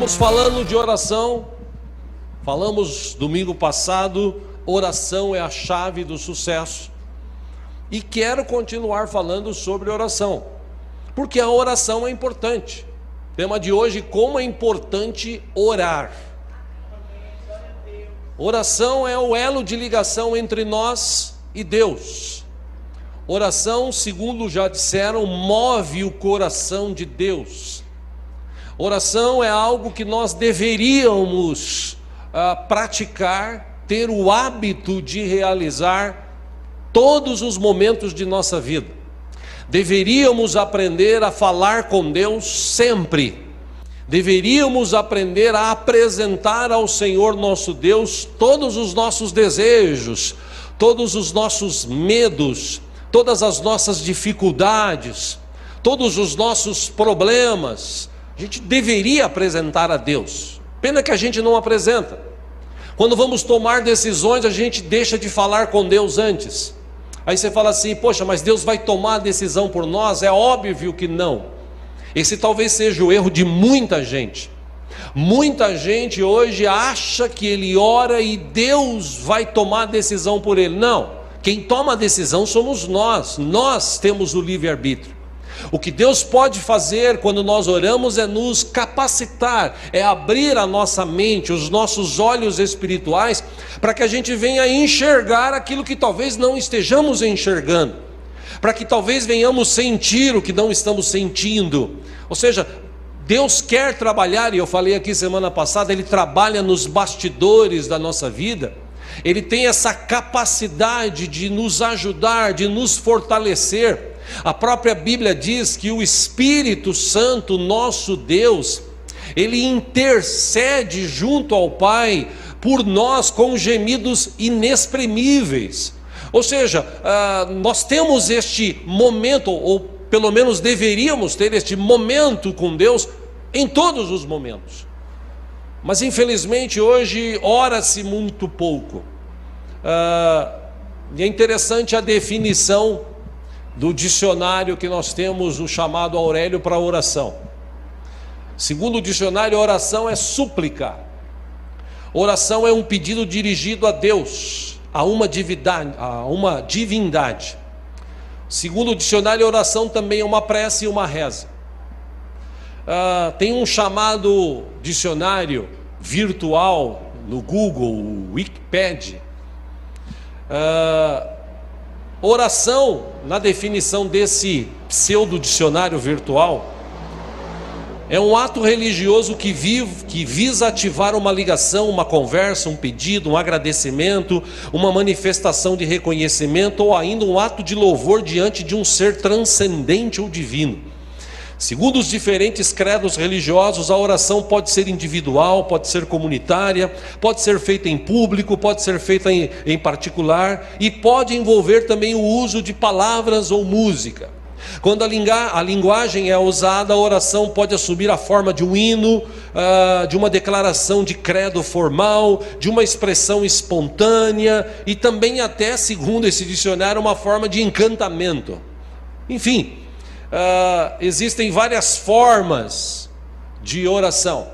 Estamos falando de oração, falamos domingo passado, oração é a chave do sucesso. E quero continuar falando sobre oração, porque a oração é importante. Tema de hoje, como é importante orar. Oração é o elo de ligação entre nós e Deus. Oração, segundo já disseram, move o coração de Deus. Oração é algo que nós deveríamos praticar, ter o hábito de realizar todos os momentos de nossa vida. Deveríamos aprender a falar com Deus sempre. Deveríamos aprender a apresentar ao Senhor nosso Deus todos os nossos desejos, todos os nossos medos, todas as nossas dificuldades, todos os nossos problemas. A gente deveria apresentar a Deus. Pena que a gente não apresenta. Quando vamos tomar decisões, a gente deixa de falar com Deus antes. Aí você fala assim: poxa, mas Deus vai tomar a decisão por nós? É óbvio que não. Esse talvez seja o erro de muita gente. Muita gente hoje acha que ele ora e Deus vai tomar a decisão por ele. Não, quem toma a decisão somos nós. Nós temos o livre-arbítrio. O que Deus pode fazer quando nós oramos é nos capacitar, é abrir a nossa mente, os nossos olhos espirituais, para que a gente venha enxergar aquilo que talvez não estejamos enxergando, para que talvez venhamos sentir o que não estamos sentindo. Ou seja, Deus quer trabalhar, e eu falei aqui semana passada, Ele trabalha nos bastidores da nossa vida. Ele tem essa capacidade de nos ajudar, de nos fortalecer. A própria Bíblia diz que o Espírito Santo, nosso Deus, Ele intercede junto ao Pai por nós com gemidos inexprimíveis. Ou seja, nós temos este momento, ou pelo menos deveríamos ter este momento com Deus em todos os momentos. Mas infelizmente hoje ora-se muito pouco. E é interessante a definição do dicionário que nós temos, o chamado Aurélio, para oração. Segundo o dicionário, oração é súplica. Oração é um pedido dirigido a Deus, a uma divindade. Segundo o dicionário, oração também é uma prece e uma reza. Tem um chamado dicionário virtual no Google, o Wikipedia. Oração, na definição desse pseudo-dicionário virtual, é um ato religioso que visa ativar uma ligação, uma conversa, um pedido, um agradecimento, uma manifestação de reconhecimento ou ainda um ato de louvor diante de um ser transcendente ou divino. Segundo os diferentes credos religiosos, a oração pode ser individual, pode ser comunitária, pode ser feita em público, pode ser feita em particular e pode envolver também o uso de palavras ou música. Quando a linguagem é usada, a oração pode assumir a forma de um hino, de uma declaração de credo formal, de uma expressão espontânea e também até, segundo esse dicionário, uma forma de encantamento. Enfim, existem várias formas de oração.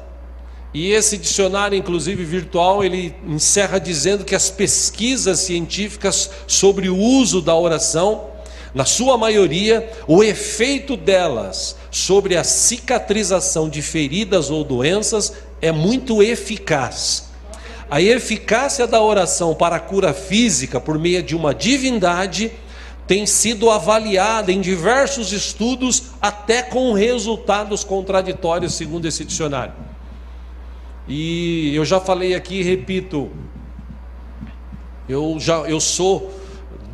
E esse dicionário, inclusive virtual, ele encerra dizendo que as pesquisas científicas sobre o uso da oração, na sua maioria, o efeito delas sobre a cicatrização de feridas ou doenças é muito eficaz. A eficácia da oração para a cura física por meio de uma divindade tem sido avaliada em diversos estudos, até com resultados contraditórios, segundo esse dicionário. E eu já falei aqui e repito, eu sou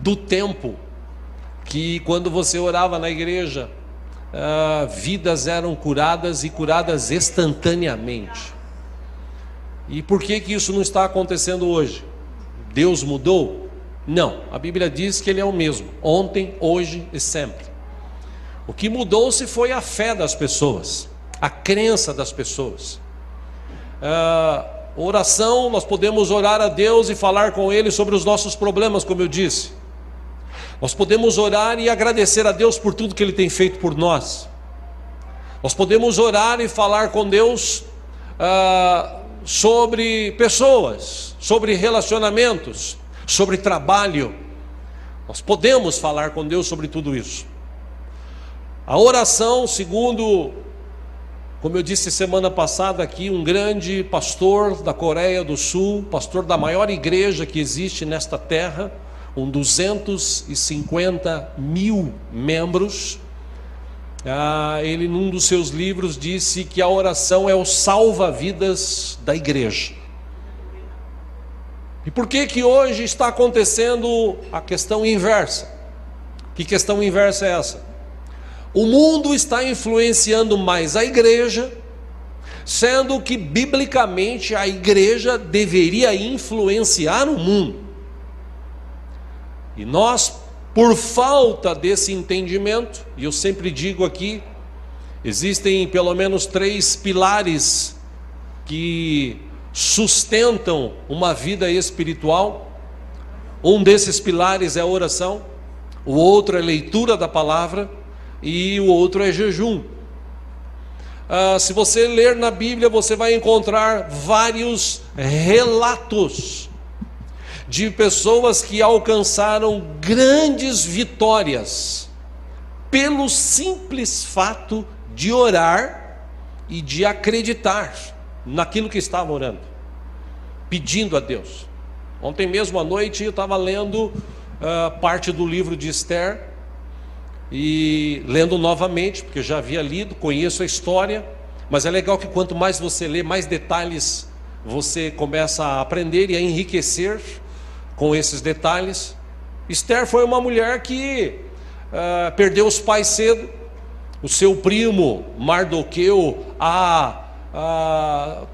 do tempo que quando você orava na igreja, vidas eram curadas e curadas instantaneamente. E por que isso não está acontecendo hoje? Deus mudou? Não, a Bíblia diz que Ele é o mesmo, ontem, hoje e sempre. O que mudou-se foi a fé das pessoas, a crença das pessoas. Oração, nós podemos orar a Deus e falar com Ele sobre os nossos problemas, como eu disse. Nós podemos orar e agradecer a Deus por tudo que Ele tem feito por nós. Nós podemos orar e falar com Deus sobre pessoas, sobre relacionamentos, sobre trabalho. Nós podemos falar com Deus sobre tudo isso. A oração, segundo, como eu disse semana passada aqui, um grande pastor da Coreia do Sul, pastor da maior igreja que existe nesta terra, com 250 mil membros, ele num dos seus livros disse que a oração é o salva-vidas da igreja. E por que que hoje está acontecendo a questão inversa? Que questão inversa é essa? O mundo está influenciando mais a igreja, sendo que biblicamente a igreja deveria influenciar o mundo. E nós, por falta desse entendimento, e eu sempre digo aqui, existem pelo menos 3 pilares que sustentam uma vida espiritual. Um desses pilares é a oração, o outro é a leitura da palavra e o outro é jejum. Se você ler na Bíblia, você vai encontrar vários relatos de pessoas que alcançaram grandes vitórias pelo simples fato de orar e de acreditar naquilo que estava orando, pedindo a Deus. Ontem mesmo à noite eu estava lendo parte do livro de Esther, e lendo novamente, porque eu já havia lido, conheço a história, mas é legal que quanto mais você lê, mais detalhes você começa a aprender e a enriquecer com esses detalhes. Esther foi uma mulher que perdeu os pais cedo. O seu primo Mardoqueu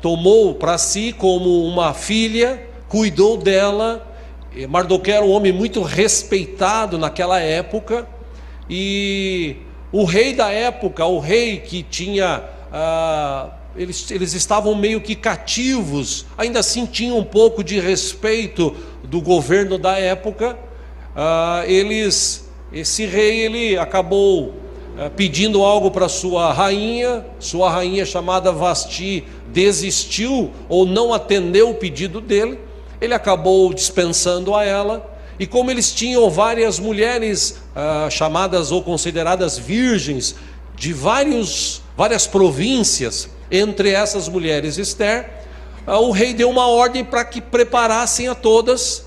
tomou para si como uma filha, cuidou dela. Mardoqueu era um homem muito respeitado naquela época, e o rei da época, o rei que tinha, eles estavam meio que cativos, ainda assim tinham um pouco de respeito do governo da época. Esse rei, ele acabou pedindo algo para sua rainha chamada Vasti desistiu ou não atendeu o pedido dele. Ele acabou dispensando a ela, e como eles tinham várias mulheres chamadas ou consideradas virgens de várias províncias, entre essas mulheres Esther, o rei deu uma ordem para que preparassem a todas.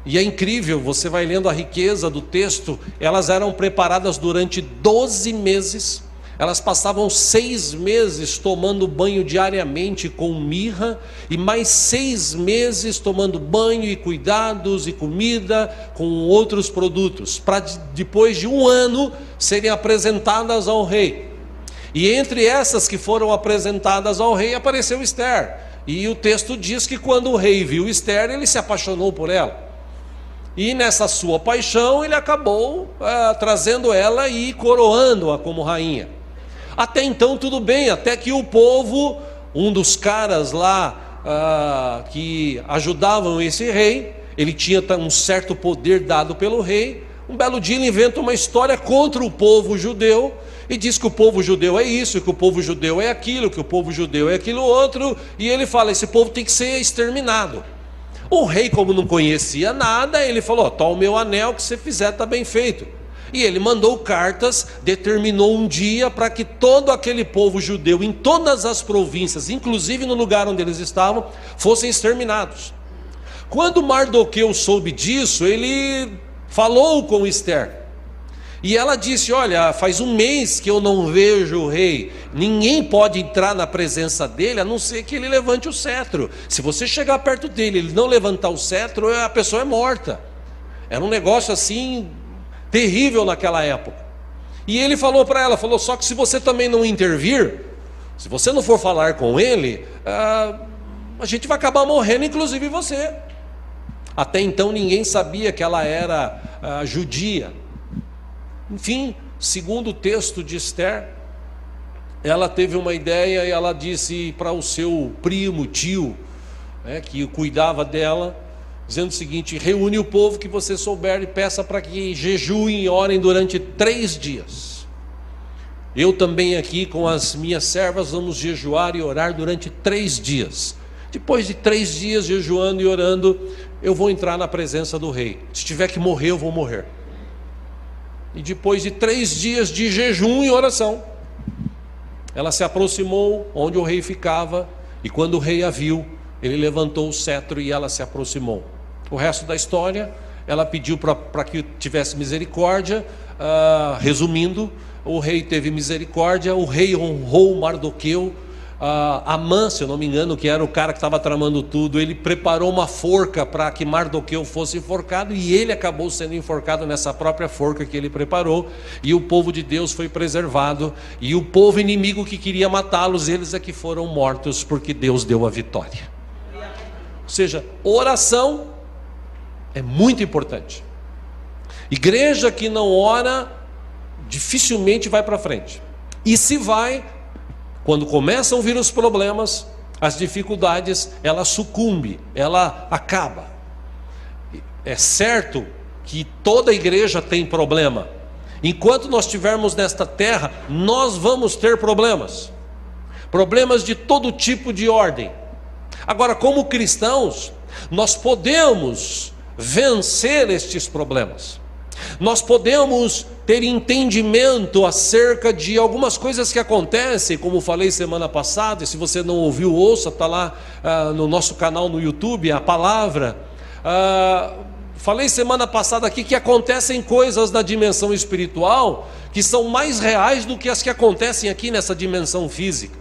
E é incrível, você vai lendo a riqueza do texto, elas eram preparadas durante 12 meses, elas passavam 6 meses tomando banho diariamente com mirra, e mais 6 meses tomando banho e cuidados e comida com outros produtos, para depois de 1 ano serem apresentadas ao rei. E entre essas que foram apresentadas ao rei apareceu Esther, e o texto diz que quando o rei viu Esther, ele se apaixonou por ela. E nessa sua paixão ele acabou trazendo ela e coroando-a como rainha. Até então tudo bem, até que o povo, um dos caras lá que ajudavam esse rei, ele tinha um certo poder dado pelo rei. Um belo dia ele inventa uma história contra o povo judeu, e diz que o povo judeu é isso, que o povo judeu é aquilo, que o povo judeu é aquilo outro, e ele fala, esse povo tem que ser exterminado. O rei, como não conhecia nada, ele falou, toma o meu anel, que você fizer está bem feito. E ele mandou cartas, determinou um dia para que todo aquele povo judeu, em todas as províncias, inclusive no lugar onde eles estavam, fossem exterminados. Quando Mardoqueu soube disso, ele falou com Esther, e ela disse, olha, faz 1 mês que eu não vejo o rei, ninguém pode entrar na presença dele, a não ser que ele levante o cetro. Se você chegar perto dele, ele não levantar o cetro, a pessoa é morta. Era um negócio assim terrível naquela época. E ele falou para ela, só que se você também não intervir, se você não for falar com ele, a gente vai acabar morrendo, inclusive você. Até então ninguém sabia que ela era judia. Enfim, segundo o texto de Esther, ela teve uma ideia e ela disse para o seu primo, tio, que cuidava dela, dizendo o seguinte, reúne o povo que você souber e peça para que jejuem e orem durante 3 dias. Eu também aqui com as minhas servas vamos jejuar e orar durante 3 dias. Depois de 3 dias jejuando e orando, eu vou entrar na presença do rei. Se tiver que morrer, eu vou morrer. E depois de 3 dias de jejum e oração, ela se aproximou onde o rei ficava, e quando o rei a viu, ele levantou o cetro e ela se aproximou. O resto da história, ela pediu para que tivesse misericórdia. Resumindo, o rei teve misericórdia, o rei honrou Mardoqueu. Amã, se eu não me engano, que era o cara que estava tramando tudo, ele preparou uma forca para que Mardoqueu fosse enforcado, e ele acabou sendo enforcado nessa própria forca que ele preparou, e o povo de Deus foi preservado, e o povo inimigo que queria matá-los, eles é que foram mortos, porque Deus deu a vitória. Ou seja, oração é muito importante. Igreja que não ora dificilmente vai para frente, e se vai, quando começam a vir os problemas, as dificuldades, ela sucumbe, ela acaba. É certo que toda igreja tem problema. Enquanto nós estivermos nesta terra, nós vamos ter problemas. Problemas de todo tipo de ordem. Agora, como cristãos, nós podemos vencer estes problemas. Nós podemos ter entendimento acerca de algumas coisas que acontecem, como falei semana passada, e se você não ouviu, ouça, está lá no nosso canal no YouTube, a palavra. Falei semana passada aqui que acontecem coisas na dimensão espiritual que são mais reais do que as que acontecem aqui nessa dimensão física.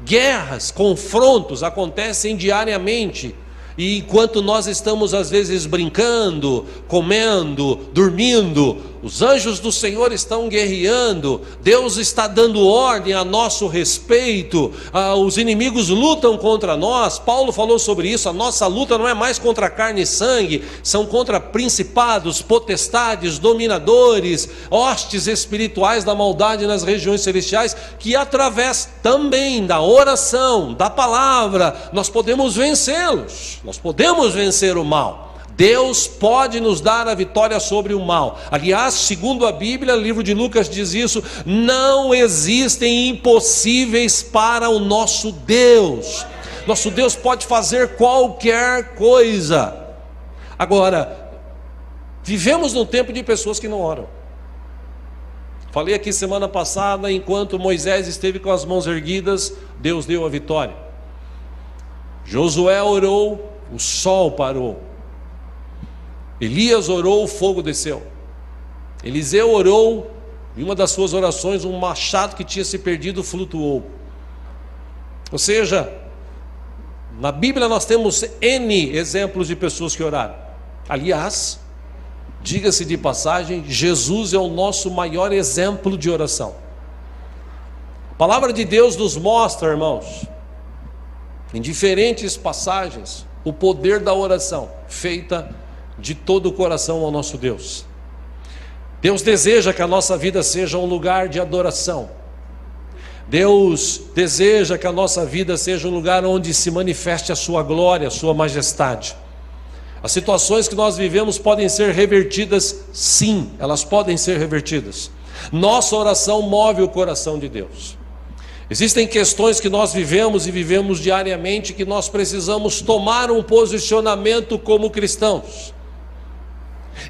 Guerras, confrontos acontecem diariamente. E enquanto nós estamos às vezes brincando, comendo, dormindo, os anjos do Senhor estão guerreando, Deus está dando ordem a nosso respeito, os inimigos lutam contra nós. Paulo falou sobre isso, a nossa luta não é mais contra carne e sangue, são contra principados, potestades, dominadores, hostes espirituais da maldade nas regiões celestiais, que através também da oração, da palavra, nós podemos vencê-los. Nós podemos vencer o mal. Deus pode nos dar a vitória sobre o mal. Aliás, segundo a Bíblia, o livro de Lucas diz isso: não existem impossíveis para o nosso Deus. Nosso Deus pode fazer qualquer coisa. Agora, vivemos num tempo de pessoas que não oram. Falei aqui semana passada, enquanto Moisés esteve com as mãos erguidas, Deus deu a vitória. Josué orou, o sol parou. Elias orou, o fogo desceu. Eliseu orou, em uma das suas orações, um machado que tinha se perdido flutuou. Ou seja, na Bíblia nós temos N exemplos de pessoas que oraram. Aliás, diga-se de passagem, Jesus é o nosso maior exemplo de oração. A palavra de Deus nos mostra, irmãos, em diferentes passagens, o poder da oração feita de todo o coração ao nosso Deus. Deus deseja que a nossa vida seja um lugar de adoração. Deus deseja que a nossa vida seja um lugar onde se manifeste a sua glória, a sua majestade. As situações que nós vivemos podem ser revertidas, sim, elas podem ser revertidas. Nossa oração move o coração de Deus. Existem questões que nós vivemos e vivemos diariamente que nós precisamos tomar um posicionamento como cristãos.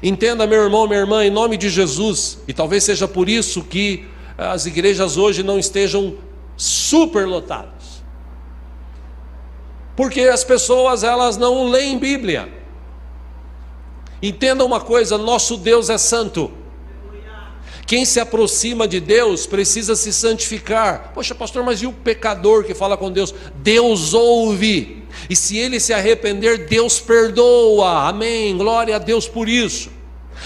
Entenda, meu irmão, minha irmã, em nome de Jesus, e talvez seja por isso que as igrejas hoje não estejam superlotadas. Porque as pessoas, elas não leem Bíblia. Entenda uma coisa, nosso Deus é santo. Quem se aproxima de Deus precisa se santificar. Poxa, pastor, mas e o pecador que fala com Deus? Deus ouve, e se ele se arrepender, Deus perdoa. Amém, glória a Deus por isso.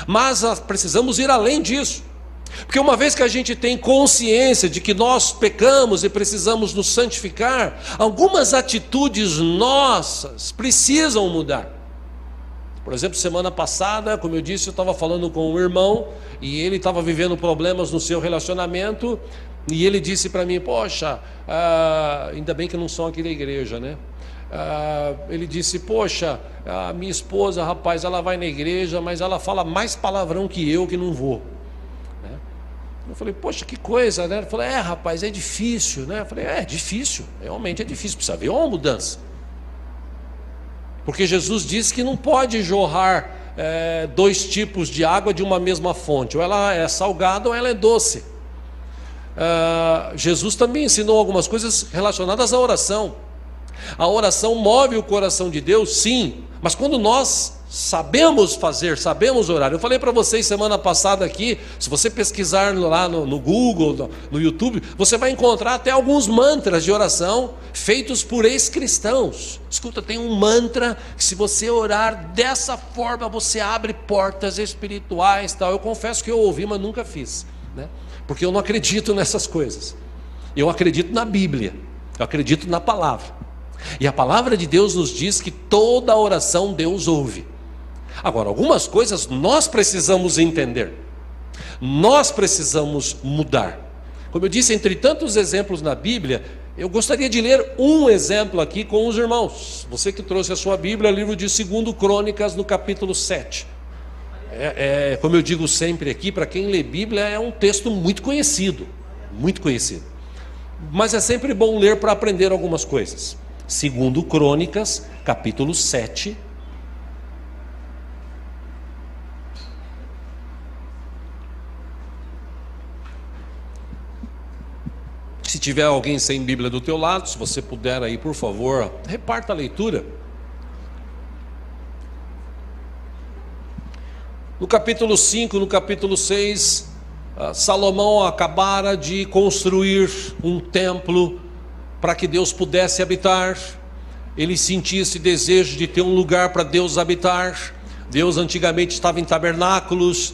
Mas precisamos ir além disso, porque uma vez que a gente tem consciência de que nós pecamos e precisamos nos santificar, algumas atitudes nossas precisam mudar. Por exemplo, semana passada, como eu disse, eu estava falando com um irmão, e ele estava vivendo problemas no seu relacionamento, e ele disse para mim: poxa, ainda bem que não são aqui da igreja, né? Ele disse: poxa, a minha esposa, rapaz, ela vai na igreja, mas ela fala mais palavrão que eu, que não vou, né? Eu falei, poxa, que coisa, né? Ele falou, rapaz, é difícil, né? Eu falei, é difícil, realmente é difícil, precisa haver uma mudança. Porque Jesus disse que não pode jorrar dois tipos de água de uma mesma fonte, ou ela é salgada ou ela é doce. Jesus também ensinou algumas coisas relacionadas à oração. A oração move o coração de Deus, sim, mas quando nós sabemos fazer, sabemos orar. Eu falei para vocês semana passada aqui, se você pesquisar lá no Google, no YouTube, você vai encontrar até alguns mantras de oração feitos por ex-cristãos. Escuta, tem um mantra que se você orar dessa forma, você abre portas espirituais, tal. Eu confesso que eu ouvi, mas nunca fiz, né? Porque eu não acredito nessas coisas. Eu acredito na Bíblia, eu acredito na palavra. E a palavra de Deus nos diz que toda oração Deus ouve. Agora, algumas coisas nós precisamos entender, nós precisamos mudar. Como eu disse, entre tantos exemplos na Bíblia, eu gostaria de ler um exemplo aqui com os irmãos. Você que trouxe a sua Bíblia, livro de 2 Crônicas, no capítulo 7. Como eu digo sempre aqui, para quem lê Bíblia, é um texto muito conhecido, mas é sempre bom ler para aprender algumas coisas. 2 Crônicas, capítulo 7. Se tiver alguém sem Bíblia do teu lado, se você puder aí, por favor, reparta a leitura. No capítulo 5, no capítulo 6, Salomão acabara de construir um templo para que Deus pudesse habitar. Ele sentia esse desejo de ter um lugar para Deus habitar. Deus antigamente estava em tabernáculos,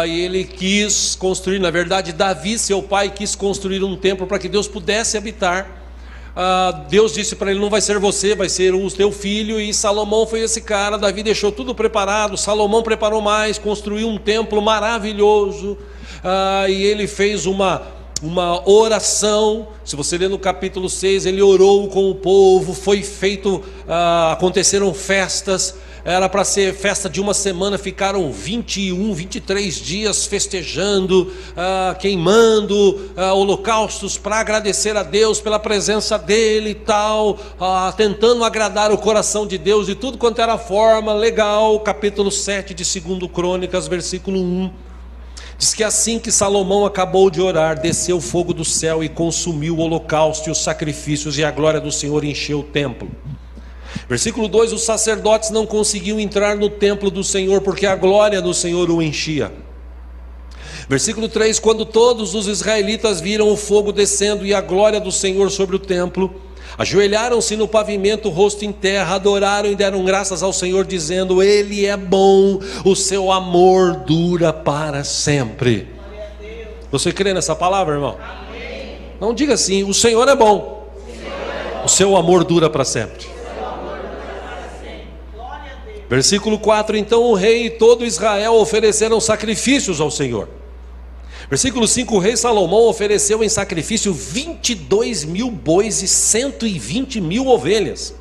e ele quis construir, na verdade Davi, seu pai, quis construir um templo para que Deus pudesse habitar. Deus disse para ele, não vai ser você, vai ser o teu filho. E Salomão foi esse cara. Davi deixou tudo preparado, Salomão preparou mais, construiu um templo maravilhoso, e ele fez uma oração. Se você ler no capítulo 6, ele orou com o povo, foi feito, aconteceram festas. Era para ser festa de uma semana, ficaram 21, 23 dias festejando, queimando holocaustos para agradecer a Deus pela presença dele e tal, tentando agradar o coração de Deus de tudo quanto era forma legal. Capítulo 7 de 2 Crônicas, versículo 1, diz que assim que Salomão acabou de orar, desceu fogo do céu e consumiu o holocausto e os sacrifícios, e a glória do Senhor encheu o templo. Versículo 2, os sacerdotes não conseguiam entrar no templo do Senhor, porque a glória do Senhor o enchia. Versículo 3, quando todos os israelitas viram o fogo descendo e a glória do Senhor sobre o templo, ajoelharam-se no pavimento, rosto em terra, adoraram e deram graças ao Senhor, dizendo, Ele é bom, o seu amor dura para sempre. Você crê nessa palavra, irmão? Amém. Não diga assim, o Senhor é bom, o seu amor dura para sempre. Versículo 4, então o rei e todo Israel ofereceram sacrifícios ao Senhor. Versículo 5, o rei Salomão ofereceu em sacrifício 22.000 bois e 120.000 ovelhas.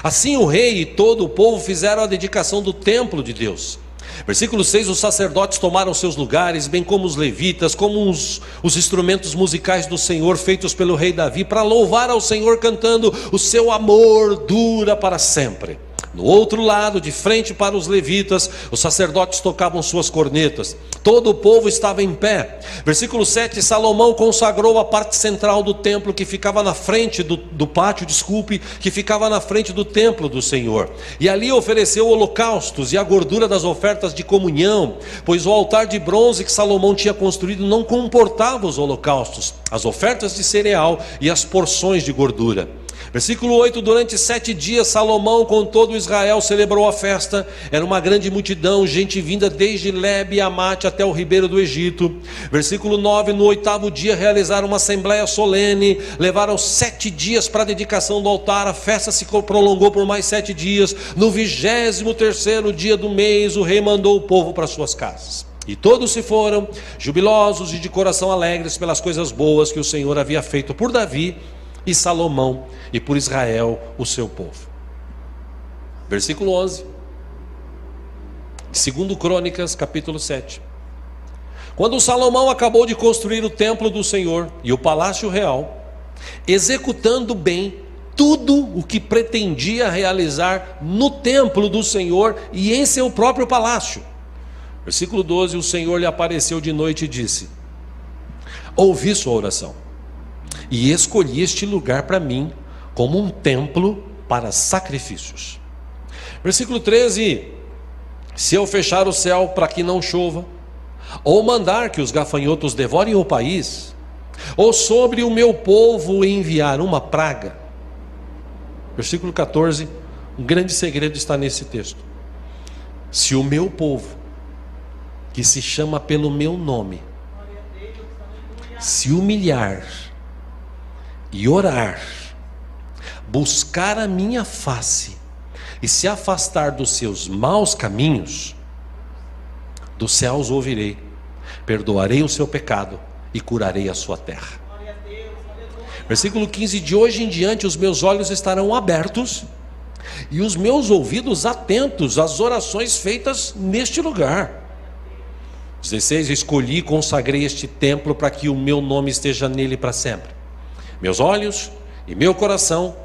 Assim o rei e todo o povo fizeram a dedicação do templo de Deus. Versículo 6, os sacerdotes tomaram seus lugares, bem como os levitas, como os instrumentos musicais do Senhor, feitos pelo rei Davi, para louvar ao Senhor, cantando, o seu amor dura para sempre. No outro lado, de frente para os levitas, os sacerdotes tocavam suas cornetas. Todo o povo estava em pé. Versículo 7, Salomão consagrou a parte central do templo, que ficava na frente do pátio, que ficava na frente do templo do Senhor. E ali ofereceu holocaustos e a gordura das ofertas de comunhão, pois o altar de bronze que Salomão tinha construído não comportava os holocaustos, as ofertas de cereal e as porções de gordura. Versículo 8, durante 7 dias Salomão com todo Israel celebrou a festa. Era uma grande multidão, gente vinda desde Lebe e Amate até o ribeiro do Egito. Versículo 9, no 8º dia realizaram uma assembleia solene. Levaram 7 dias para a dedicação do altar. A festa se prolongou por mais 7 dias. No 23º dia do mês, o rei mandou o povo para suas casas. E todos se foram, jubilosos e de coração alegres pelas coisas boas que o Senhor havia feito por Davi e Salomão e por Israel, o seu povo. Versículo 11 de 2 Crônicas, capítulo 7. Quando Salomão acabou de construir o templo do Senhor e o palácio real, executando bem tudo o que pretendia realizar no templo do Senhor e em seu próprio palácio. Versículo 12, o Senhor lhe apareceu de noite e disse: ouvi sua oração e escolhi este lugar para mim como um templo para sacrifícios. Versículo 13, se eu fechar o céu para que não chova, ou mandar que os gafanhotos devorem o país, ou sobre o meu povo enviar uma praga. Versículo 14, um grande segredo está nesse texto. Se o meu povo, que se chama pelo meu nome, se humilhar e orar, buscar a minha face e se afastar dos seus maus caminhos, dos céus ouvirei, perdoarei o seu pecado e curarei a sua terra. Versículo 15, de hoje em diante os meus olhos estarão abertos e os meus ouvidos atentos às orações feitas neste lugar. 16, escolhi e consagrei este templo para que o meu nome esteja nele para sempre. Meus olhos e meu coração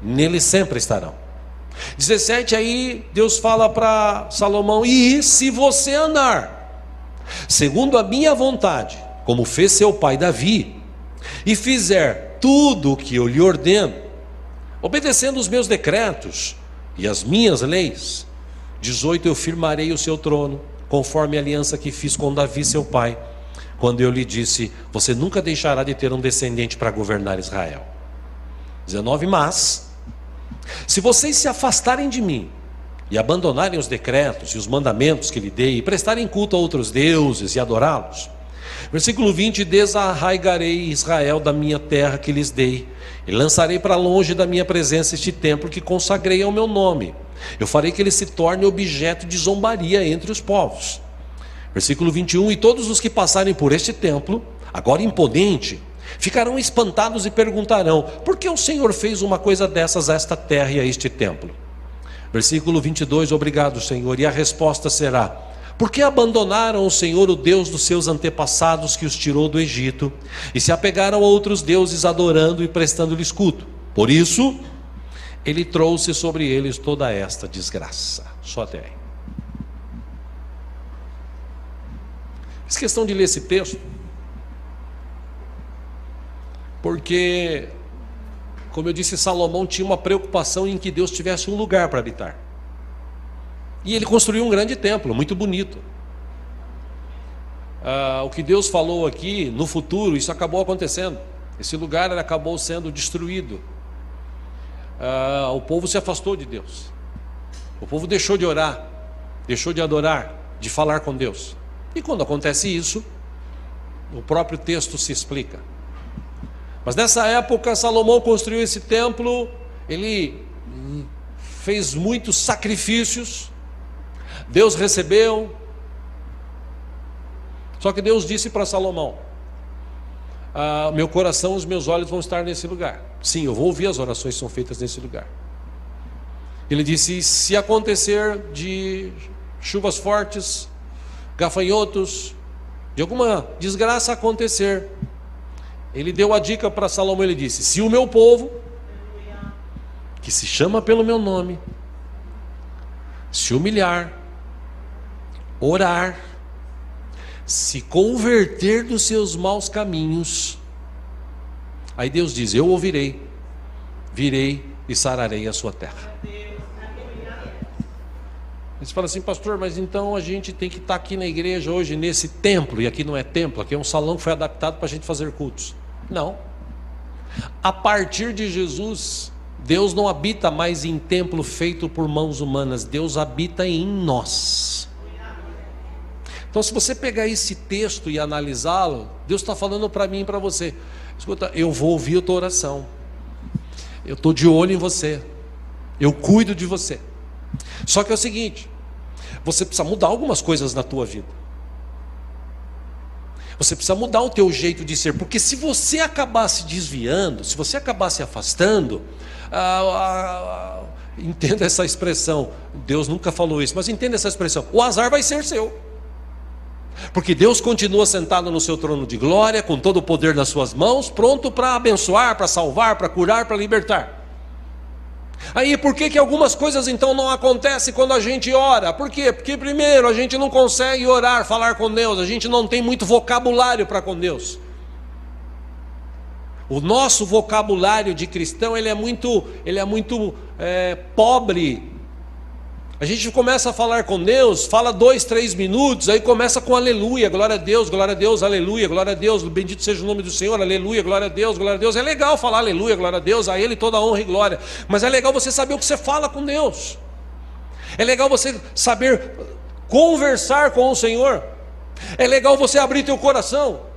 nele sempre estarão. 17, aí Deus fala para Salomão: e se você andar segundo a minha vontade, como fez seu pai Davi, e fizer tudo o que eu lhe ordeno, obedecendo os meus decretos e as minhas leis. 18, eu firmarei o seu trono, conforme a aliança que fiz com Davi seu pai, quando eu lhe disse: você nunca deixará de ter um descendente para governar Israel. 19, mas se vocês se afastarem de mim e abandonarem os decretos e os mandamentos que lhe dei, e prestarem culto a outros deuses e adorá-los. Versículo 20, desarraigarei Israel da minha terra que lhes dei, e lançarei para longe da minha presença este templo que consagrei ao meu nome. Eu farei que ele se torne objeto de zombaria entre os povos. Versículo 21, e todos os que passarem por este templo, agora imponente, ficarão espantados e perguntarão: por que o Senhor fez uma coisa dessas a esta terra e a este templo? Versículo 22, obrigado, Senhor, e a resposta será: por que abandonaram o Senhor, o Deus dos seus antepassados, que os tirou do Egito, e se apegaram a outros deuses, adorando e prestando-lhes culto? Por isso, ele trouxe sobre eles toda esta desgraça. Só até aí. Fiz questão de ler esse texto, porque, como eu disse, Salomão tinha uma preocupação em que Deus tivesse um lugar para habitar. E ele construiu um grande templo, muito bonito. O que Deus falou aqui, no futuro, isso acabou acontecendo. Esse lugar acabou sendo destruído. O povo se afastou de Deus. O povo deixou de orar, deixou de adorar, de falar com Deus. E quando acontece isso, o próprio texto se explica. Mas nessa época, Salomão construiu esse templo, ele fez muitos sacrifícios, Deus recebeu. Só que Deus disse para Salomão: meu coração, os meus olhos vão estar nesse lugar. Sim, eu vou ouvir as orações que são feitas nesse lugar. Ele disse: se acontecer de chuvas fortes, gafanhotos, de alguma desgraça acontecer, ele deu a dica para Salomão. Ele disse: se o meu povo, que se chama pelo meu nome, se humilhar, orar, se converter dos seus maus caminhos, aí Deus diz: eu ouvirei, virei e sararei a sua terra. Você fala assim: pastor, mas então a gente tem que estar aqui na igreja hoje, nesse templo, e aqui não é templo, aqui é um salão que foi adaptado para a gente fazer cultos. Não. A partir de Jesus, Deus não habita mais em templo feito por mãos humanas, Deus habita em nós. Então, se você pegar esse texto e analisá-lo, Deus está falando para mim e para você: escuta, eu vou ouvir a tua oração, eu estou de olho em você, eu cuido de você. Só que é o seguinte, você precisa mudar algumas coisas na tua vida. Você precisa mudar o teu jeito de ser, porque se você acabar se desviando, se você acabar se afastando, entenda essa expressão, Deus nunca falou isso, mas entenda essa expressão: o azar vai ser seu. Porque Deus continua sentado no seu trono de glória, com todo o poder nas suas mãos, pronto para abençoar, para salvar, para curar, para libertar. Aí por que algumas coisas então não acontecem quando a gente ora? Por quê? Porque primeiro a gente não consegue orar, falar com Deus, a gente não tem muito vocabulário para com Deus. O nosso vocabulário de cristão ele é muito pobre. A gente começa a falar com Deus, fala 2, 3 minutos, aí começa com aleluia, glória a Deus, aleluia, glória a Deus, bendito seja o nome do Senhor, aleluia, glória a Deus, glória a Deus. É legal falar aleluia, glória a Deus, a Ele toda honra e glória, mas é legal você saber o que você fala com Deus, é legal você saber conversar com o Senhor, é legal você abrir teu coração.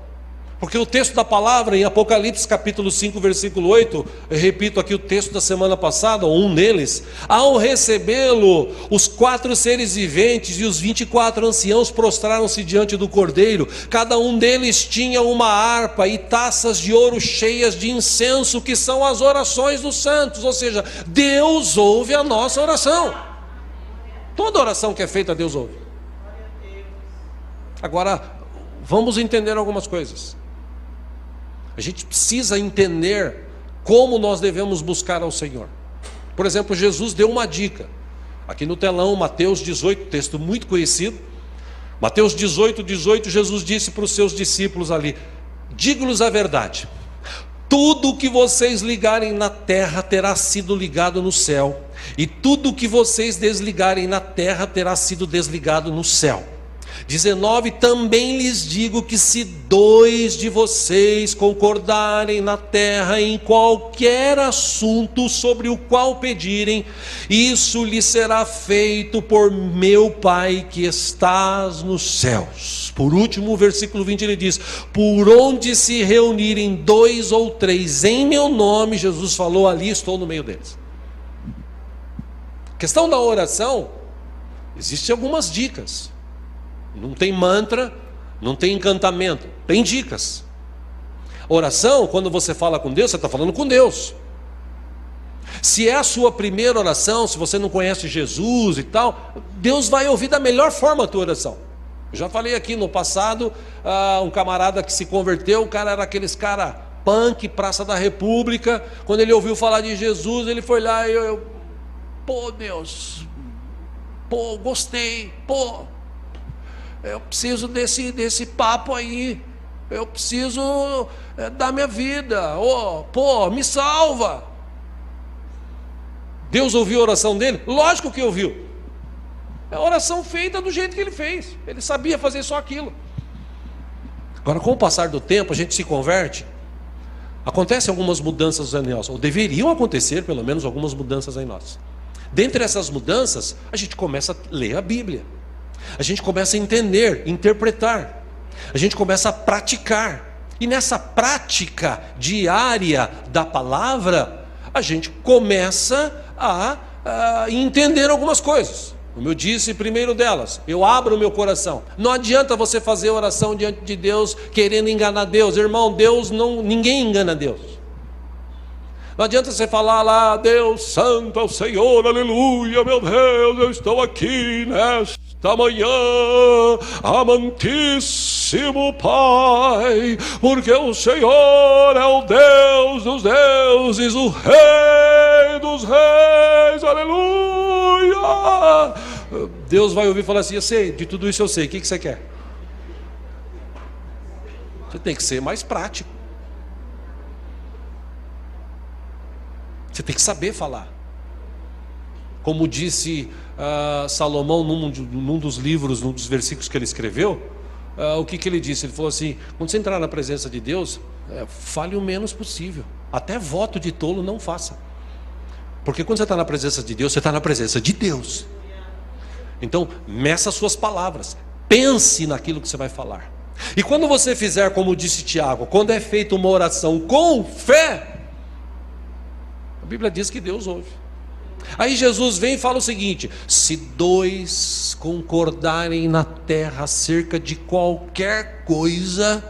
Porque o texto da palavra em Apocalipse capítulo 5 versículo 8, eu repito aqui o texto da semana passada, um deles: ao recebê-lo, os 4 seres viventes e os 24 anciãos prostraram-se diante do Cordeiro, cada um deles tinha uma harpa e taças de ouro cheias de incenso, que são as orações dos santos. Ou seja, Deus ouve a nossa oração, toda oração que é feita Deus ouve. Agora, vamos entender algumas coisas. A gente precisa entender como nós devemos buscar ao Senhor. Por exemplo, Jesus deu uma dica. Aqui no telão, Mateus 18, texto muito conhecido. Mateus 18, 18, Jesus disse para os seus discípulos ali: digo-lhes a verdade, tudo o que vocês ligarem na terra terá sido ligado no céu, e tudo o que vocês desligarem na terra terá sido desligado no céu. 19, também lhes digo que se 2 de vocês concordarem na terra em qualquer assunto sobre o qual pedirem, isso lhes será feito por meu Pai que estás nos céus. Por último, o versículo 20 ele diz: por onde se reunirem 2 ou 3 em meu nome, Jesus falou, ali estou no meio deles. A questão da oração, existem algumas dicas. Não tem mantra, não tem encantamento, tem dicas. Oração, quando você fala com Deus, você está falando com Deus. Se é a sua primeira oração, se você não conhece Jesus e tal, Deus vai ouvir da melhor forma a tua oração. Eu já falei aqui no passado, um camarada que se converteu, o cara era aqueles cara punk, Praça da República. Quando ele ouviu falar de Jesus, ele foi lá e pô Deus, pô gostei, pô, eu preciso desse papo aí, eu preciso da minha vida, pô, me salva. Deus ouviu a oração dele? Lógico que ouviu. É a oração feita do jeito que ele fez, ele sabia fazer só aquilo. Agora, com o passar do tempo, a gente se converte, acontecem algumas mudanças em nós, ou deveriam acontecer pelo menos algumas mudanças em nós. Dentre essas mudanças, a gente começa a ler a Bíblia, a gente começa a entender, interpretar, a gente começa a praticar, e nessa prática diária da palavra, a gente começa a entender algumas coisas. Como eu disse, primeiro delas, eu abro o meu coração. Não adianta você fazer oração diante de Deus querendo enganar Deus, irmão. Ninguém engana Deus. Não adianta você falar lá, Deus santo é o Senhor, aleluia, meu Deus, eu estou aqui nesta manhã, amantíssimo Pai, porque o Senhor é o Deus dos deuses, o Rei dos reis, aleluia. Deus vai ouvir e falar assim: eu sei, de tudo isso eu sei, o que você quer? Você tem que ser mais prático. Você tem que saber falar. Como disse Salomão num dos livros, num dos versículos que ele escreveu, o que ele disse? Ele falou assim: quando você entrar na presença de Deus, fale o menos possível. Até voto de tolo não faça. Porque quando você está na presença de Deus, você está na presença de Deus. Então, meça as suas palavras. Pense naquilo que você vai falar. E quando você fizer, como disse Tiago, quando é feita uma oração com fé, a Bíblia diz que Deus ouve. Aí Jesus vem e fala o seguinte: se 2 concordarem na terra acerca de qualquer coisa,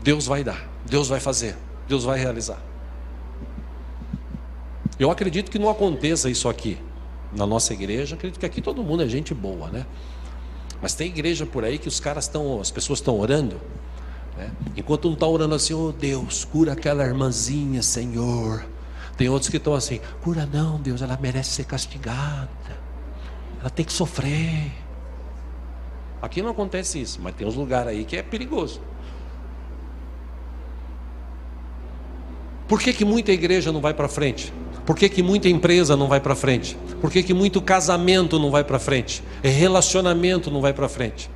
Deus vai dar, Deus vai fazer, Deus vai realizar. Eu acredito que não aconteça isso aqui na nossa igreja. Acredito que aqui todo mundo é gente boa, né? Mas tem igreja por aí que as pessoas estão orando, né? Enquanto um está orando assim, oh Deus, cura aquela irmãzinha, Senhor. Tem outros que estão assim, cura não, Deus, ela merece ser castigada, ela tem que sofrer. Aqui não acontece isso, mas tem uns lugares aí que é perigoso. Por que muita igreja não vai para frente? Por que muita empresa não vai para frente? Por que muito casamento não vai para frente? Relacionamento não vai para frente?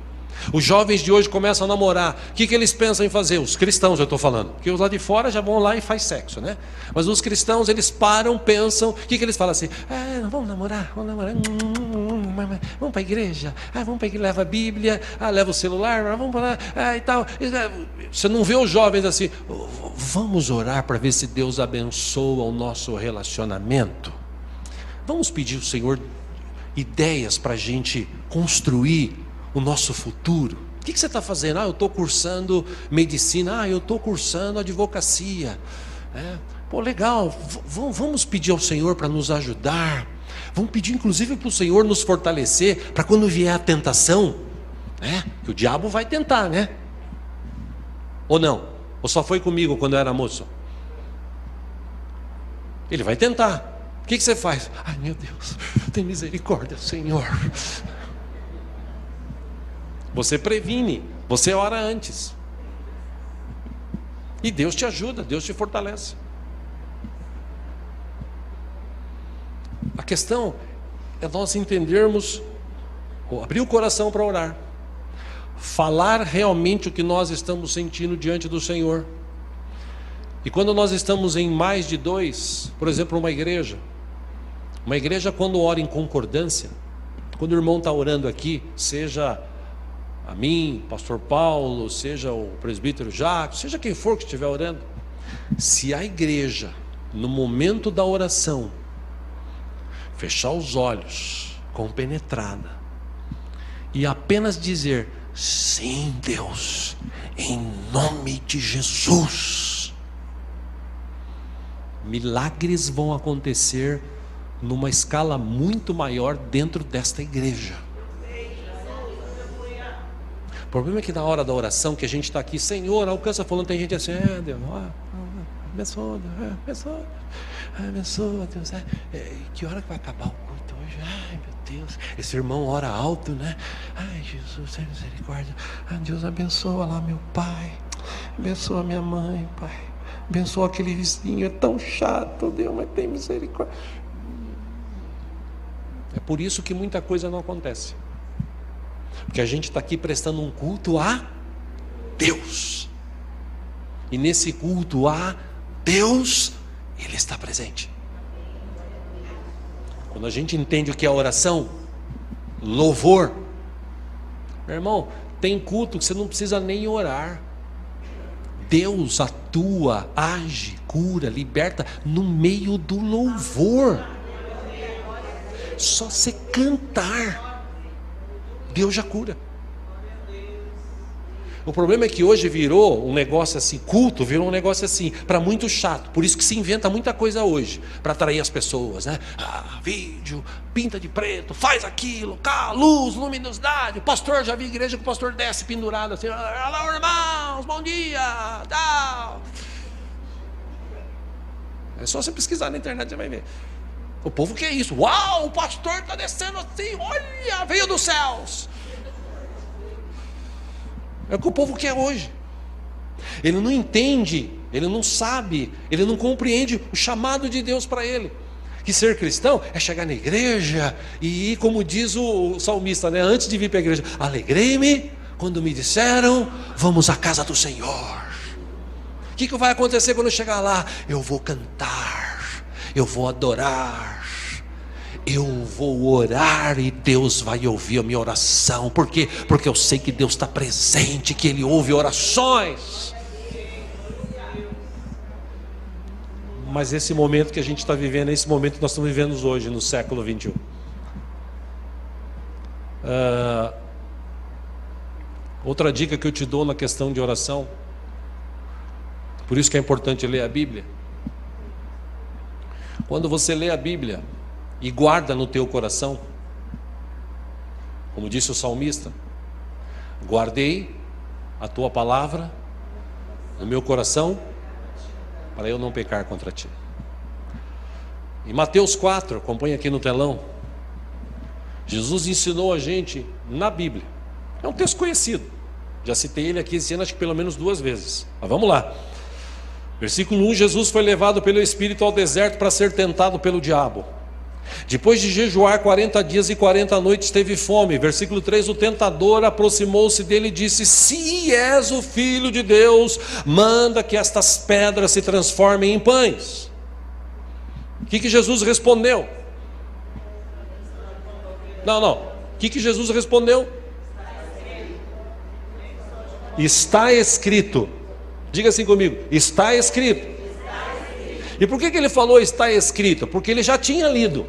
Os jovens de hoje começam a namorar. O que eles pensam em fazer? Os cristãos, eu estou falando. Porque os lá de fora já vão lá e faz sexo, né? Mas os cristãos, eles param, pensam. O que eles falam assim? Vamos namorar, vamos para a igreja. Vamos para a igreja, leva a Bíblia, leva o celular, vamos para lá, e tal. Você não vê os jovens assim, vamos orar para ver se Deus abençoa o nosso relacionamento. Vamos pedir ao Senhor ideias para a gente construir o nosso futuro. O que você está fazendo? Eu estou cursando medicina. Eu estou cursando advocacia. Pô, legal. Vamos pedir ao Senhor para nos ajudar. Vamos pedir inclusive para o Senhor nos fortalecer, para quando vier a tentação, que o diabo vai tentar, né? Ou não? Ou só foi comigo quando eu era moço? Ele vai tentar. O que você faz? Ai, meu Deus, tem misericórdia, Senhor. Você previne, você ora antes. E Deus te ajuda, Deus te fortalece. A questão é nós entendermos, abrir o coração para orar, falar realmente o que nós estamos sentindo diante do Senhor. E quando nós estamos em mais de dois, por exemplo, uma igreja quando ora em concordância, quando o irmão está orando aqui, seja a mim, pastor Paulo, seja o presbítero Jacques, seja quem for que estiver orando, se a igreja, no momento da oração, fechar os olhos, compenetrada, e apenas dizer, sim, Deus, em nome de Jesus, milagres vão acontecer numa escala muito maior dentro desta igreja. O problema é que na hora da oração, que a gente está aqui, Senhor, alcança falando, tem gente assim, Deus, abençoa, abençoa, Deus, que hora que vai acabar o culto hoje? Ai, meu Deus, esse irmão ora alto, né? Ai, Jesus, tem misericórdia. Deus, abençoa lá meu pai, abençoa minha mãe, pai, abençoa aquele vizinho, é tão chato, Deus, mas tem misericórdia. É por isso que muita coisa não acontece. Porque a gente está aqui prestando um culto a Deus. E nesse culto a Deus, Ele está presente. Quando a gente entende o que é oração, louvor, meu irmão, tem culto que você não precisa nem orar. Deus atua, age, cura, liberta no meio do louvor. Só você cantar, Deus já cura. O problema é que hoje virou um negócio assim, culto virou um negócio assim, para muito chato. Por isso que se inventa muita coisa hoje, para atrair as pessoas, né? Vídeo, pinta de preto, faz aquilo, luz, luminosidade. O pastor, já vi igreja que o pastor desce pendurado assim, alô irmãos, bom dia, tal. É só você pesquisar na internet, você vai ver. O povo quer isso. Uau, o pastor está descendo assim, olha, veio dos céus. É o que o povo quer hoje. Ele não entende, ele não sabe, ele não compreende o chamado de Deus para ele. Que ser cristão é chegar na igreja e, como diz o salmista, né, antes de vir para a igreja, alegrei-me quando me disseram, vamos à casa do Senhor. O que vai acontecer quando eu chegar lá? Eu vou cantar, eu vou adorar, eu vou orar e Deus vai ouvir a minha oração. Por quê? Porque eu sei que Deus está presente, que Ele ouve orações. Mas esse momento que a gente está vivendo, esse momento que nós estamos vivendo hoje, no século 21. Outra dica que eu te dou na questão de oração, por isso que é importante ler a Bíblia. Quando você lê a Bíblia e guarda no teu coração, como disse o salmista, guardei a tua palavra no meu coração, para eu não pecar contra ti. Em Mateus 4, acompanha aqui no telão, Jesus ensinou a gente na Bíblia. É um texto conhecido, já citei ele aqui esse ano acho que pelo menos 2 vezes, mas vamos lá. Versículo 1, Jesus foi levado pelo Espírito ao deserto para ser tentado pelo diabo. Depois de jejuar 40 dias e 40 noites teve fome. Versículo 3, o tentador aproximou-se dele e disse: se és o Filho de Deus, manda que estas pedras se transformem em pães. O que Jesus respondeu? Não. O que Jesus respondeu? Está escrito. Diga assim comigo: está escrito. E por que ele falou está escrito? Porque ele já tinha lido.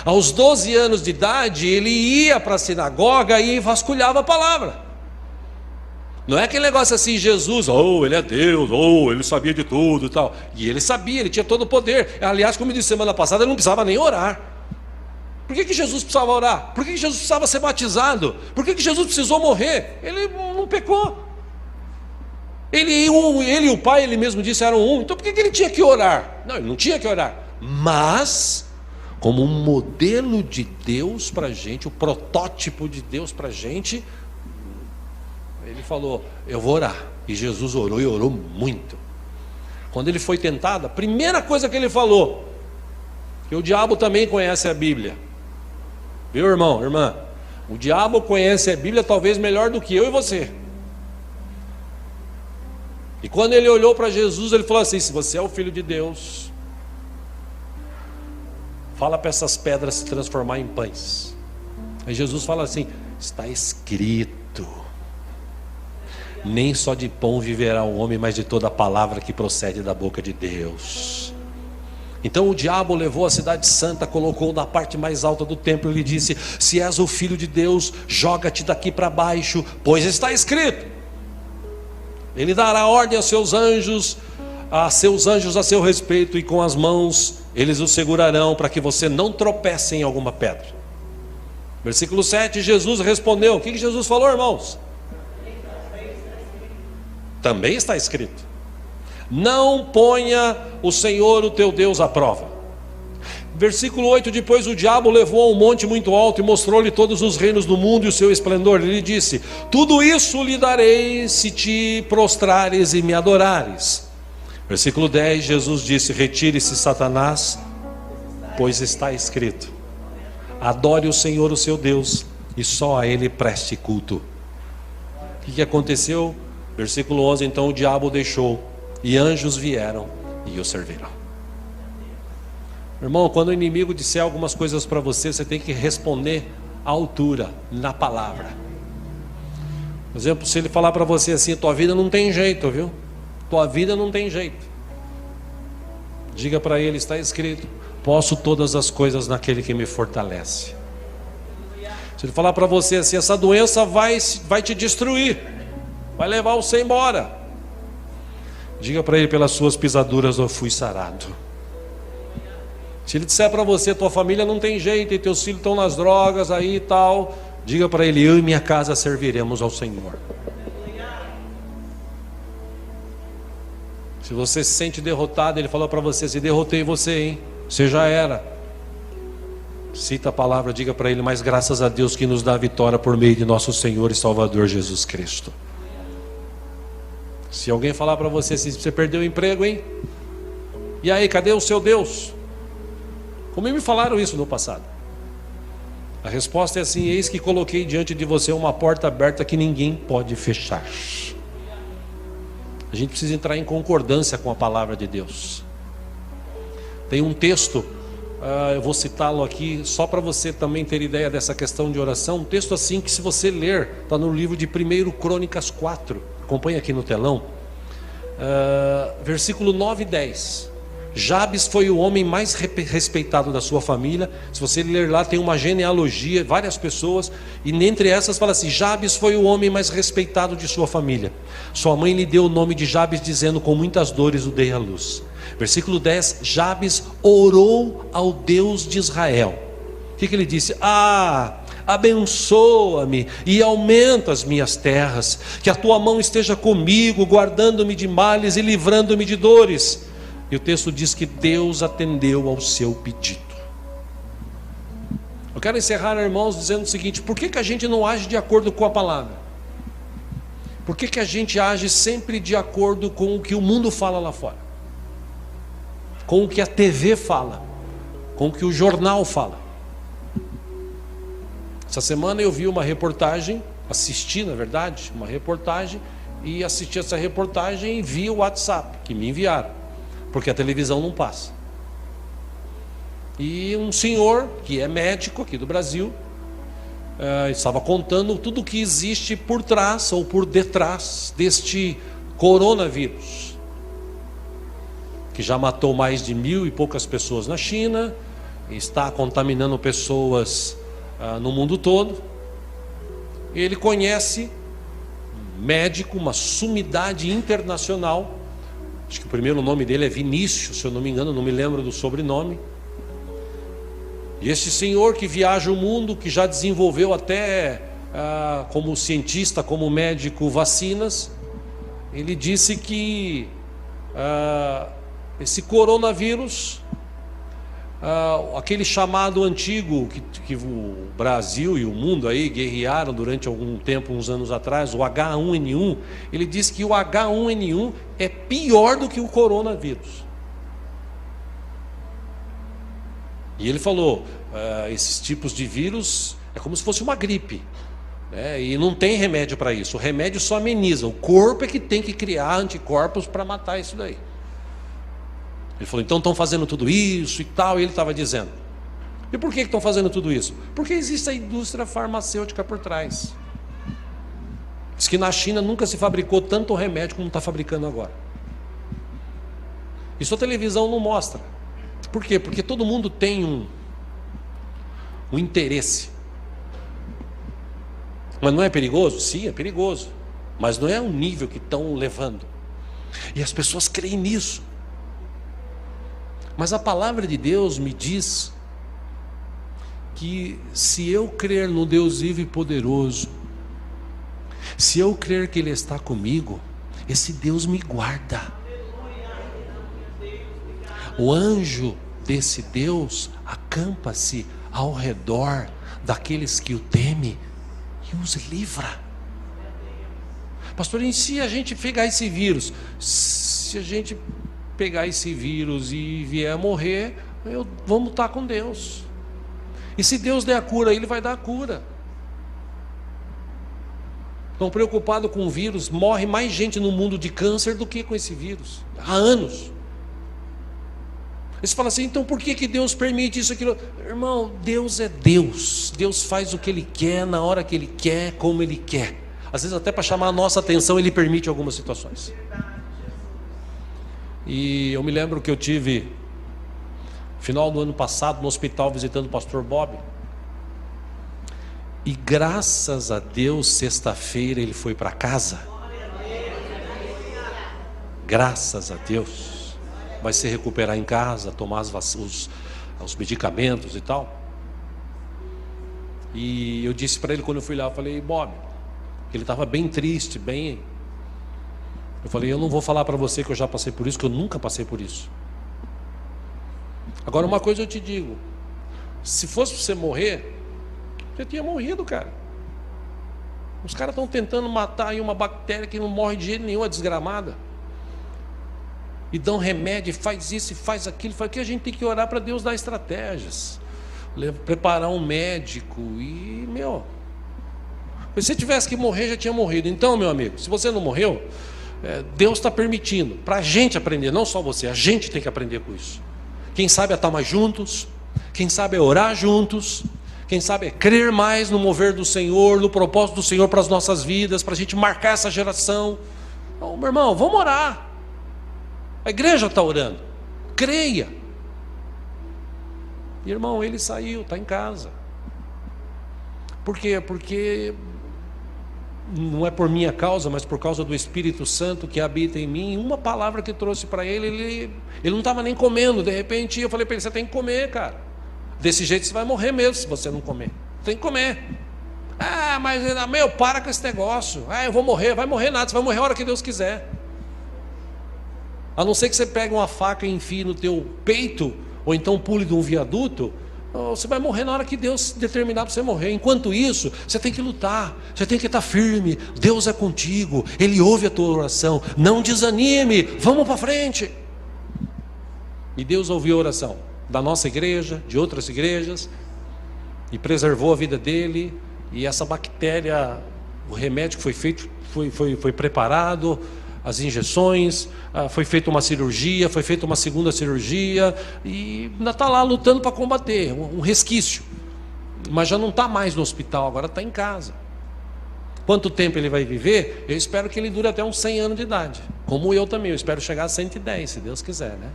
Aos 12 anos de idade, ele ia para a sinagoga e vasculhava a palavra. Não é aquele negócio assim, Jesus, ele é Deus, ele sabia de tudo e tal. E ele sabia, ele tinha todo o poder. Aliás, como eu disse semana passada, ele não precisava nem orar. Por que Jesus precisava orar? Por que Jesus precisava ser batizado? Por que Jesus precisou morrer? Ele não pecou. Ele e o Pai, ele mesmo disse, eram um. Então por que ele tinha que orar? Não, ele não tinha que orar. Mas, como um modelo de Deus para a gente, o protótipo de Deus para a gente, ele falou, eu vou orar. E Jesus orou e orou muito. Quando ele foi tentado, a primeira coisa que ele falou, que o diabo também conhece a Bíblia. Viu, irmão, irmã? O diabo conhece a Bíblia talvez melhor do que eu e você. E quando ele olhou para Jesus, ele falou assim, se você é o Filho de Deus, fala para essas pedras se transformar em pães. Aí Jesus fala assim, está escrito, nem só de pão viverá o homem, mas de toda a palavra que procede da boca de Deus. Então o diabo levou a cidade santa, colocou na parte mais alta do templo e lhe disse, se és o Filho de Deus, joga-te daqui para baixo, pois está escrito, ele dará ordem a seus anjos a seu respeito, e com as mãos eles o segurarão, para que você não tropece em alguma pedra. Versículo 7, Jesus respondeu, o que Jesus falou, irmãos? Também está escrito, não ponha o Senhor o teu Deus à prova. Versículo 8, depois o diabo levou a um monte muito alto e mostrou-lhe todos os reinos do mundo e o seu esplendor. Ele disse, tudo isso lhe darei se te prostrares e me adorares. Versículo 10, Jesus disse, retire-se Satanás, pois está escrito, adore o Senhor o seu Deus e só a ele preste culto. O que aconteceu? Versículo 11, então o diabo o deixou e anjos vieram e o serviram. Irmão, quando o inimigo disser algumas coisas para você, você tem que responder à altura, na palavra. Por exemplo, se ele falar para você assim, tua vida não tem jeito, viu? Tua vida não tem jeito. Diga para ele, está escrito, posso todas as coisas naquele que me fortalece. Se ele falar para você assim, essa doença vai te destruir, vai levar você embora. Diga para ele, pelas suas pisaduras eu fui sarado. Se ele disser para você, tua família não tem jeito, e teus filhos estão nas drogas aí e tal, diga para ele, eu e minha casa serviremos ao Senhor. Se você se sente derrotado, ele falou para você, se derrotei você, hein? Você já era. Cita a palavra, diga para ele, mas graças a Deus que nos dá a vitória por meio de nosso Senhor e Salvador Jesus Cristo. Se alguém falar para você, se você perdeu o emprego, hein? E aí, cadê o seu Deus? Como me falaram isso no passado? A resposta é assim, eis que coloquei diante de você uma porta aberta que ninguém pode fechar. A gente precisa entrar em concordância com a palavra de Deus. Tem um texto, eu vou citá-lo aqui, só para você também ter ideia dessa questão de oração. Um texto assim que se você ler, está no livro de 1 Crônicas 4, acompanha aqui no telão, versículo 9 e 10. Jabes foi o homem mais respeitado da sua família. Se você ler lá, tem uma genealogia, várias pessoas, e dentre essas fala assim, Jabes foi o homem mais respeitado de sua família. Sua mãe lhe deu o nome de Jabes, dizendo, com muitas dores o dei à luz. Versículo 10, Jabes orou ao Deus de Israel. O que ele disse? abençoa-me e aumenta as minhas terras, que a tua mão esteja comigo, guardando-me de males e livrando-me de dores. E o texto diz que Deus atendeu ao seu pedido. Eu quero encerrar, irmãos, dizendo o seguinte: por que a gente não age de acordo com a palavra? Por que a gente age sempre de acordo com o que o mundo fala lá fora? Com o que a TV fala? Com o que o jornal fala? Essa semana eu vi uma reportagem, assisti na verdade, uma reportagem, e assisti essa reportagem via WhatsApp, que me enviaram, porque a televisão não passa. E um senhor, que é médico aqui do Brasil, estava contando tudo o que existe por trás ou por detrás deste coronavírus, que já matou mais de 1.000 e poucas pessoas na China, está contaminando pessoas no mundo todo. Ele conhece um médico, uma sumidade internacional, acho que o primeiro nome dele é Vinícius, se eu não me engano, não me lembro do sobrenome. E esse senhor que viaja o mundo, que já desenvolveu até como cientista, como médico, vacinas, ele disse que esse coronavírus, aquele chamado antigo que o Brasil e o mundo aí guerrearam durante algum tempo, uns anos atrás, o H1N1, ele disse que o H1N1 é pior do que o coronavírus. E ele falou, esses tipos de vírus é como se fosse uma gripe, né? E não tem remédio para isso, o remédio só ameniza, o corpo é que tem que criar anticorpos para matar isso daí. Ele falou, então estão fazendo tudo isso e tal, e ele estava dizendo, e por que estão fazendo tudo isso? Porque existe a indústria farmacêutica por trás. Diz que na China nunca se fabricou tanto remédio como está fabricando agora. Isso a televisão não mostra. Por quê? Porque todo mundo tem um interesse. Mas não é perigoso? Sim, é perigoso. Mas não é o nível que estão levando. E as pessoas creem nisso. Mas a palavra de Deus me diz que se eu crer no Deus vivo e poderoso, se eu crer que Ele está comigo, esse Deus me guarda. O anjo desse Deus acampa-se ao redor daqueles que o temem e os livra. Pastor, e se a gente pegar esse vírus? Se a gente pegar esse vírus e vier a morrer, vamos estar com Deus. E se Deus der a cura, Ele vai dar a cura. Estão preocupados com o vírus, morre mais gente no mundo de câncer do que com esse vírus, há anos. Eles falam assim, então por que Deus permite isso, aquilo? Irmão, Deus é Deus. Deus faz o que Ele quer, na hora que Ele quer, como Ele quer. Às vezes até para chamar a nossa atenção, Ele permite algumas situações. E eu me lembro que eu tive, final do ano passado, no hospital, visitando o pastor Bob. E graças a Deus, sexta-feira ele foi para casa. Graças a Deus. Vai se recuperar em casa, tomar os medicamentos e tal. E eu disse para ele quando eu fui lá, eu falei, Bob, ele estava bem triste, eu falei, eu não vou falar para você que eu já passei por isso, que eu nunca passei por isso. Agora uma coisa eu te digo, se fosse para você morrer, você tinha morrido, cara. Os caras estão tentando matar aí uma bactéria que não morre de jeito nenhum, a desgramada. E dão remédio, faz isso e faz aquilo. Faz que a gente tem que orar para Deus dar estratégias, preparar um médico. E, se você tivesse que morrer, já tinha morrido. Então, meu amigo, se você não morreu, Deus está permitindo, para a gente aprender, não só você, a gente tem que aprender com isso. Quem sabe é estar mais juntos, quem sabe é orar juntos, quem sabe é crer mais no mover do Senhor, no propósito do Senhor para as nossas vidas, para a gente marcar essa geração. Então, meu irmão, vamos orar. A igreja está orando, creia. Irmão, ele saiu, está em casa. Por quê? Porque não é por minha causa, mas por causa do Espírito Santo que habita em mim. Uma palavra que trouxe para ele não estava nem comendo. De repente eu falei para ele, você tem que comer, cara. Desse jeito você vai morrer mesmo se você não comer. tem que comer. Ah, mas meu, para com esse negócio. Ah, eu vou morrer. Vai morrer nada, você vai morrer a hora que Deus quiser. A não ser que você pegue uma faca e enfie no teu peito, ou então pule de um viaduto, você vai morrer na hora que Deus determinar para você morrer. Enquanto isso, você tem que lutar, você tem que estar firme. Deus é contigo, Ele ouve a tua oração. Não desanime, vamos para frente. E Deus ouviu a oração da nossa igreja, de outras igrejas, e preservou a vida dele. E essa bactéria, o remédio que foi feito, foi preparado, as injeções, foi feita uma cirurgia, foi feita uma segunda cirurgia, e ainda está lá lutando para combater, um resquício. Mas já não está mais no hospital, agora está em casa. Quanto tempo ele vai viver? Eu espero que ele dure até uns 100 anos de idade. Como eu também, eu espero chegar a 110, se Deus quiser, né?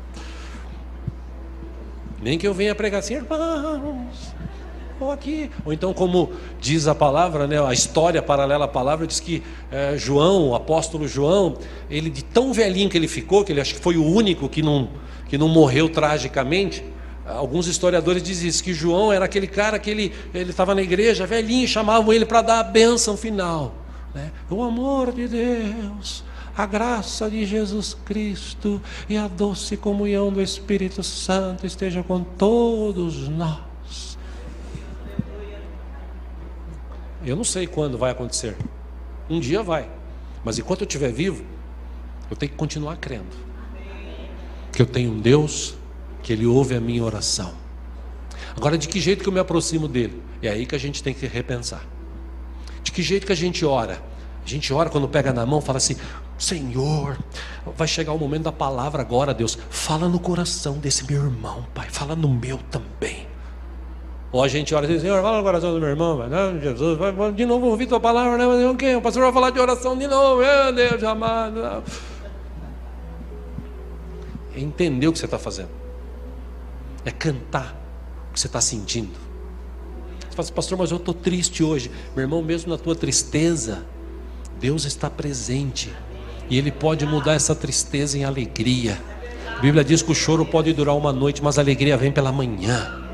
Nem que eu venha pregar assim, irmãos, ou aqui. Ou então, como diz a palavra, né, a história paralela à palavra, diz que João, o apóstolo João, ele de tão velhinho que ele ficou, que ele acho que foi o único que não morreu tragicamente. Alguns historiadores dizem isso, que João era aquele cara que ele estava na igreja, velhinho, chamavam ele para dar a bênção final, né? O amor de Deus, a graça de Jesus Cristo e a doce comunhão do Espírito Santo esteja com todos nós. Eu não sei quando vai acontecer. Um dia vai. Mas enquanto eu estiver vivo, eu tenho que continuar crendo. Que eu tenho um Deus, que Ele ouve a minha oração. Agora, de que jeito que eu me aproximo dEle? É aí que a gente tem que repensar. De que jeito que a gente ora? A gente ora quando pega na mão, fala assim: Senhor, vai chegar o momento da palavra agora, Deus. Fala no coração desse meu irmão, Pai. Fala no meu também. Ou a gente ora assim: Senhor, fala no coração do meu irmão, vai, não, Jesus, vai, de novo ouvir tua palavra, né? Mas o quê? O pastor vai falar de oração de novo, meu Deus amado. É entender o que você está fazendo, é cantar o que você está sentindo. Você fala assim: pastor, mas eu estou triste hoje. Meu irmão, mesmo na tua tristeza, Deus está presente, e Ele pode mudar essa tristeza em alegria. A Bíblia diz que o choro pode durar uma noite, mas a alegria vem pela manhã.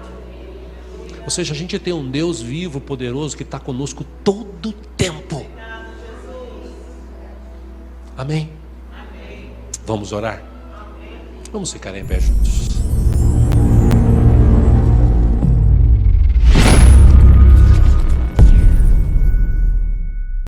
Ou seja, a gente tem um Deus vivo, poderoso, que está conosco todo o tempo. Amém? Vamos orar? Vamos ficar em pé juntos.